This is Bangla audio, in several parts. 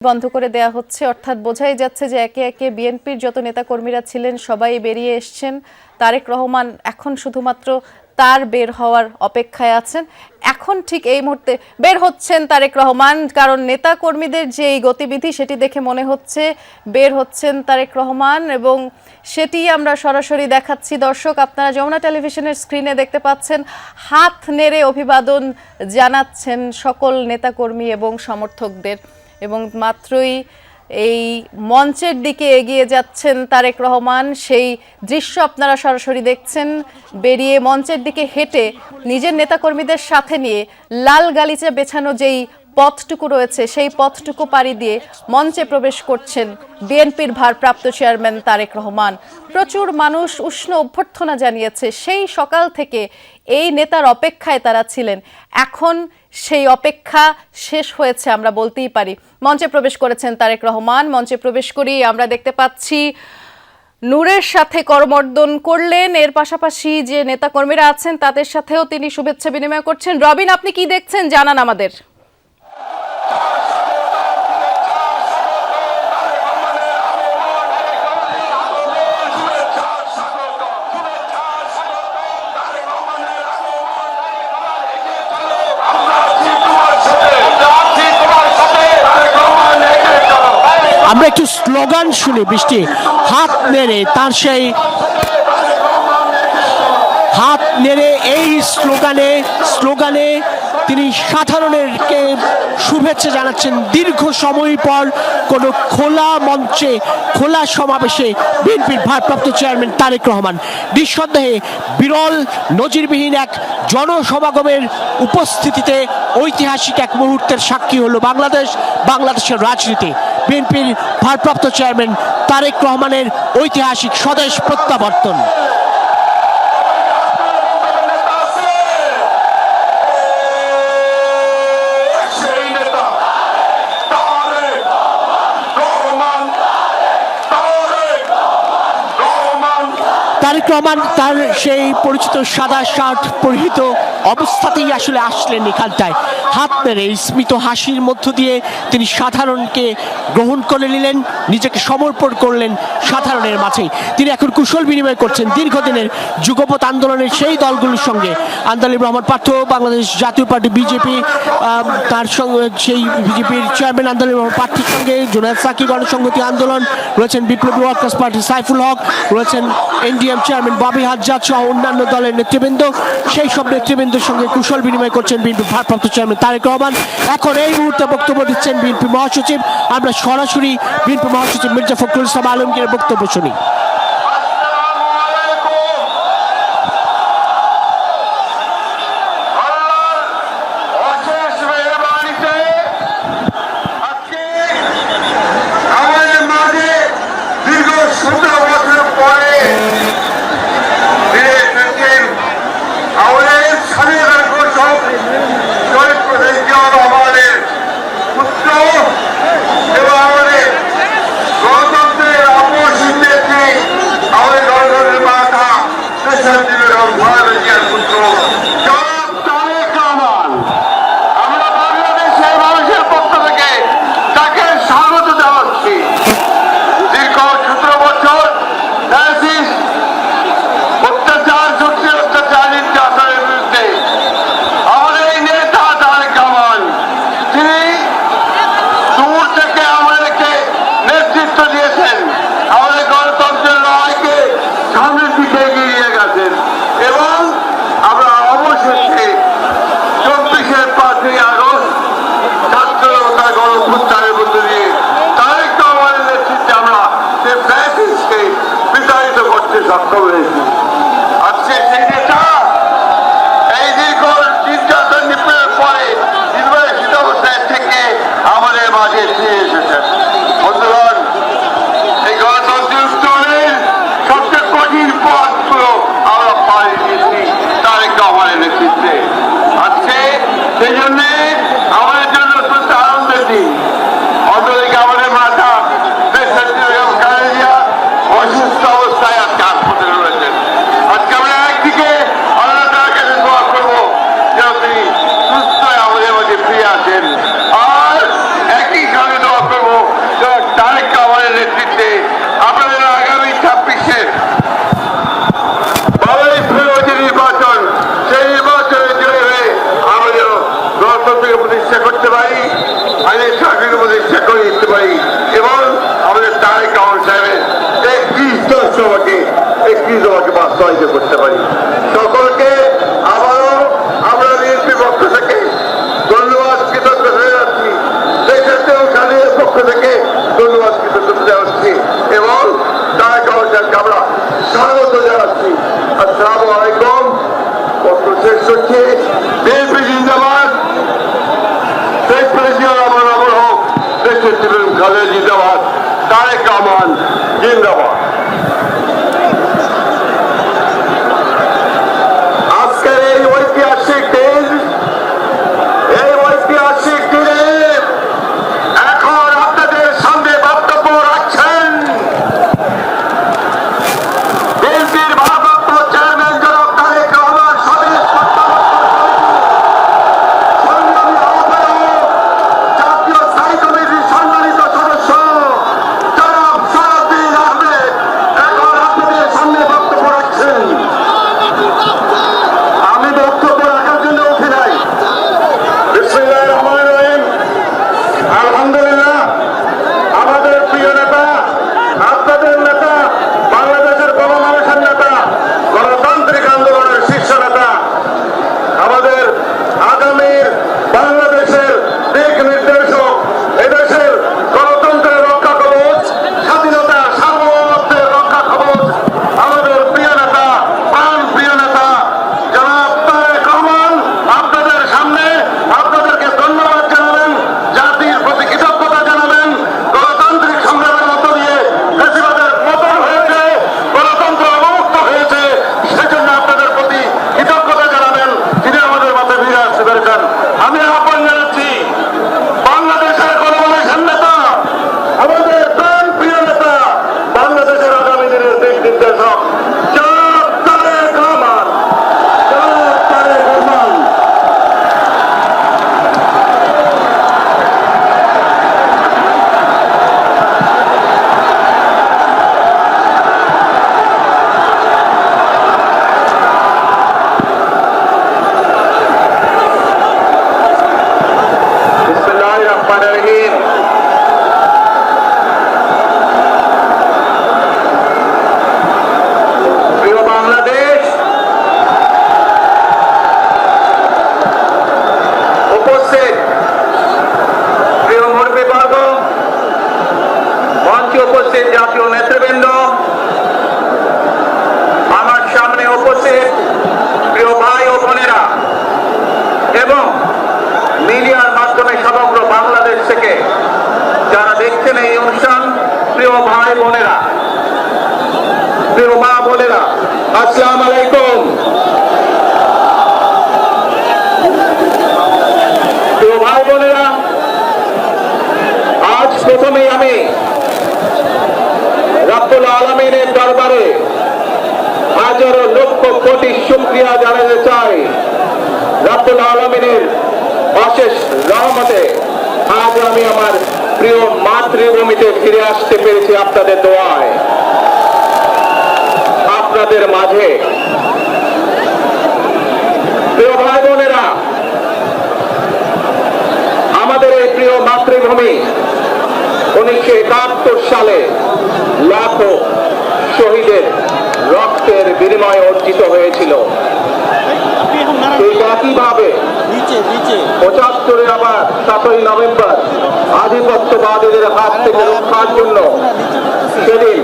বন্ধ করে দেয়া হচ্ছে, অর্থাৎ বোঝাই যাচ্ছে যে একে একে বিএনপির যত নেতাকর্মীরা ছিলেন সবাই বেরিয়ে এসছেন। তারেক রহমান এখন শুধুমাত্র তার বের হওয়ার অপেক্ষায় আছেন। এখন ঠিক এই মুহূর্তে বের হচ্ছেন তারেক রহমান, কারণ নেতাকর্মীদের যে এই গতিবিধি সেটি দেখে মনে হচ্ছে বের হচ্ছেন তারেক রহমান, এবং সেটি আমরা সরাসরি দেখাচ্ছি। দর্শক, আপনারা যমুনা টেলিভিশনের স্ক্রিনে দেখতে পাচ্ছেন, হাত নেড়ে অভিবাদন জানাচ্ছেন সকল নেতাকর্মী এবং সমর্থকদের, এবং মাত্রই এই মঞ্চের দিকে এগিয়ে যাচ্ছেন তারেক রহমান। সেই দৃশ্য আপনারা সরাসরি দেখছেন। বেরিয়ে মঞ্চের দিকে হেঁটে নিজের নেতাকর্মীদের সাথে নিয়ে লাল গালিচা বেছানো যেই পথটুকু রয়েছে সেই পথটুকু পাড়ি দিয়ে মঞ্চে প্রবেশ করছেন বিএনপির ভারপ্রাপ্ত চেয়ারম্যান তারেক রহমান। প্রচুর মানুষ উষ্ণ অভ্যর্থনা জানিয়েছে। সেই সকাল থেকে এই নেতার অপেক্ষায় তারা ছিলেন। এখন সেই অপেক্ষা শেষ হয়েছে আমরা বলতেই পারি। মঞ্চে প্রবেশ করেছেন তারেক রহমান। মঞ্চে প্রবেশ করেই আমরা দেখতে পাচ্ছি নূরের সাথে করমর্দন করলেন। এর পাশাপাশি যে নেতাকর্মীরা আছেন তাদের সাথেও তিনি শুভেচ্ছা বিনিময় করছেন। রবিন, আপনি কি দেখছেন জানান আমাদের। আমরা একটু স্লোগান শুনি। বৃষ্টি হাত নেড়ে তার সেই হাত নেড়ে এই স্লোগানে তিনি সাধারণেরকে শুভেচ্ছা জানাচ্ছেন। দীর্ঘ সময় পর কোনো খোলা মঞ্চে খোলা সমাবেশে বিএনপির ভারপ্রাপ্ত চেয়ারম্যান তারেক রহমান নিঃসন্দেহে বিরল নজিরবিহীন এক জনসমাগমের উপস্থিতিতে ঐতিহাসিক এক মুহূর্তের সাক্ষী হলো বাংলাদেশের রাজনীতি। বিএনপির ভারপ্রাপ্ত চেয়ারম্যান তারেক রহমানের ঐতিহাসিক স্বদেশ প্রত্যাবর্তন। তারেক রহমান তার সেই পরিচিত সাদা শার্ট পরিহিত অবস্থাতেই আসলে আসলেন এখানটায়। হাত নেড়ে স্মিত হাসির মধ্য দিয়ে তিনি সাধারণকে গ্রহণ করে নিলেন, নিজেকে সমর্পণ করলেন সাধারণের মাঝে। তিনি এখন কুশল বিনিময় করছেন দীর্ঘদিনের যুগপৎ আন্দোলনের সেই দলগুলোর সঙ্গে। আন্দালিব রহমান পার্থ, বাংলাদেশ জাতীয় পার্টি বিজেপি, তার সঙ্গে সেই বিজেপির চেয়ারম্যান আন্দালিব রহমান পার্থের সঙ্গে জুনায়েদ সাকি গণসংহতি আন্দোলন রয়েছেন, বিপ্লবী ওয়ার্কার্স পার্টি সাইফুল হক রয়েছেন, এনডিএম চেয়ারম্যান ববি হাজ্জাজ সহ অন্যান্য দলের নেতৃবৃন্দ। সেই সব নেতৃবৃন্দের সঙ্গে কুশল বিনিময় করছেন বিএনপি ভারপ্রাপ্ত চেয়ারম্যান তারেক রহমান। এখন এই মুহূর্তে বক্তব্য দিচ্ছেন বিএনপি মহাসচিব। আমরা সরাসরি বিএনপি মহাসচিব মির্জা ফখরুল ইসলাম আলমগীরের বক্তব্য শুনি। সক্ষম হয়েছে। আজকে সেই নেতা এই দীর্ঘ নির্যাতন নিপীড়নের পরে নির্বাচিত অবস্থায় থেকে আমাদের মাঝে ফিরে এসেছেন। বন্ধুগণ, এই গণতন্ত্রের উত্তরণের সবচেয়ে কঠিন পথগুলো আমরা পাড়ি দিয়েছি তারেক রহমানের নেতৃত্বে। আজকে সেই জন্যে আমাদের জন্য অত্যন্ত আনন্দের দিন। অন্যদিকে আমাদের মাথা অসুস্থ অবস্থায় আজকে হাসপাতালে রয়েছেন। খালেদা জিন্দাবাদ, তারেক রহমান জিন্দাবাদ। আজকের এই ঐতিহাসিক দিন, এই ঐতিহাসিক দিনে এখন আপনাদের সামনে বক্তব্য রাখছেন বিএনপির ভারপ্রাপ্ত চেয়ারম্যান জনাব তারেক রহমান, স্বদেশ সংগ্রামী আহ্বায়ক, জাতীয় স্থায়ী কমিটির সম্মানিত সদস্য জনাব সালাউদ্দিন আহমেদ এখন আপনাদের সামনে বক্তব্য রাখছেন। আমি বক্তব্য রাখার জন্য উঠে নাই। বিসমিল্লাহির রহমানির রহিম। আলহামদুলিল্লাহ, আমাদের প্রিয় নেতা, আপনাদের নেতা, বাংলাদেশের গণমানুষের নেতা, গণতান্ত্রিক আন্দোলনের শীর্ষ নেতা, আমাদের আগামীর বাংলাদেশের দিক নির্দেশক, এদেশের গণতন্ত্রের রক্ষা কবচ, স্বাধীনতা সার্বভৌমত্বের রক্ষা কবচ, আমাদের প্রিয় নেতা, প্রাণ প্রিয় নেতা জনাব তারেক রহমান আপনাদের সামনে আপনাদেরকে ধন্যবাদ জানাবেন, জাতির প্রতি কৃতজ্ঞতা জানাবেন। গণতান্ত্রিক সংগ্রামের মধ্য দিয়ে ফ্যাসিবাদের পতন হয়েছে, গণতন্ত্র অবমুক্ত হয়েছে, সেজন্য আপনাদের প্রতি কৃতজ্ঞতা জানাবেন যিনি আমাদের মাঝে ফিরে আসতে পেরেছেন। আমি আহ্বান জানাচ্ছি বাংলাদেশের গণমানুষের নেতা, আমাদের প্রাণ প্রিয় নেতা, বাংলাদেশের আগামী দিনের দিক নির্দেশক জনাব তারেক রহমান, জনাব তারেক রহমান। বিসমিল্লাহির রহমানির রহিম। প্রিয় বাংলাদেশ, উপস্থিত প্রিয় মুরব্বীবর্গ, মঞ্চে উপস্থিত জাতীয় নেতৃবৃন্দ, আমার সামনে উপস্থিত প্রিয় ভাই ও বোনেরা এবং মিডিয়ার মাধ্যমে সমগ্র বাংলাদেশ থেকে যারা দেখছেন এই অনুষ্ঠান, প্রিয় ভাই বোনেরা, প্রিয় মা বোনেরা, আসসালামু আলাইকুম। প্রিয় ভাই বোনেরা, আজ প্রথমেই আমি রব্বুল আলামিনের দরবারে হাজারো লক্ষ কোটি শুকরিয়া জানাতে চাই। রব্বুল আলামিনের অশেষ রহমতে আজ আমি আমার প্রিয় মাতৃভূমিতে ফিরে আসতে পেরেছি আপনাদের দোয়ায়। আপনাদের মাঝে প্রিয় ভাই বোনেরা, আমাদের এই প্রিয় মাতৃভূমি 1971 সালে লাখো শহীদের রক্তের বিনিময়ে অর্জিত হয়েছিল। ঠিক একইভাবে 75-এ আবার 7ই নভেম্বর আধিপত্যবাদীদের হাত থেকে রক্ষার জন্য সেদিন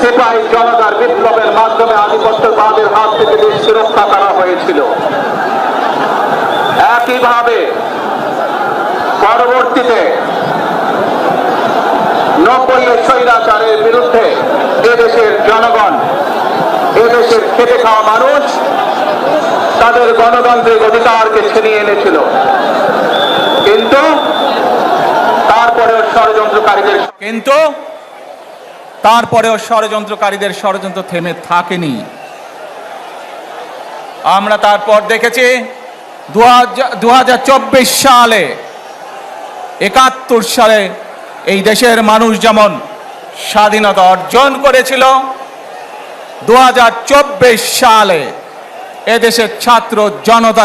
সিপাহী জনতার বিপ্লবের মাধ্যমে আধিপত্যবাদের হাত থেকে দেশকে রক্ষা করা হয়েছিল। একইভাবে পরবর্তীতে 90-এর স্বৈরাচারের বিরুদ্ধে এদেশের জনগণ, এদেশের খেটে খাওয়া মানুষ তাদের গণতান্ত্রিক অধিকারকে ছিনিয়ে এনেছিল। কিন্তু তারপরেও ষড়যন্ত্রকারীদের ষড়যন্ত্র থেমে থাকেনি। আমরা তারপর দেখেছি 2024 সালে, 71 সালে এই দেশের মানুষ যেমন স্বাধীনতা অর্জন করেছিল, 2024 সালে এদেশের ছাত্র জনতা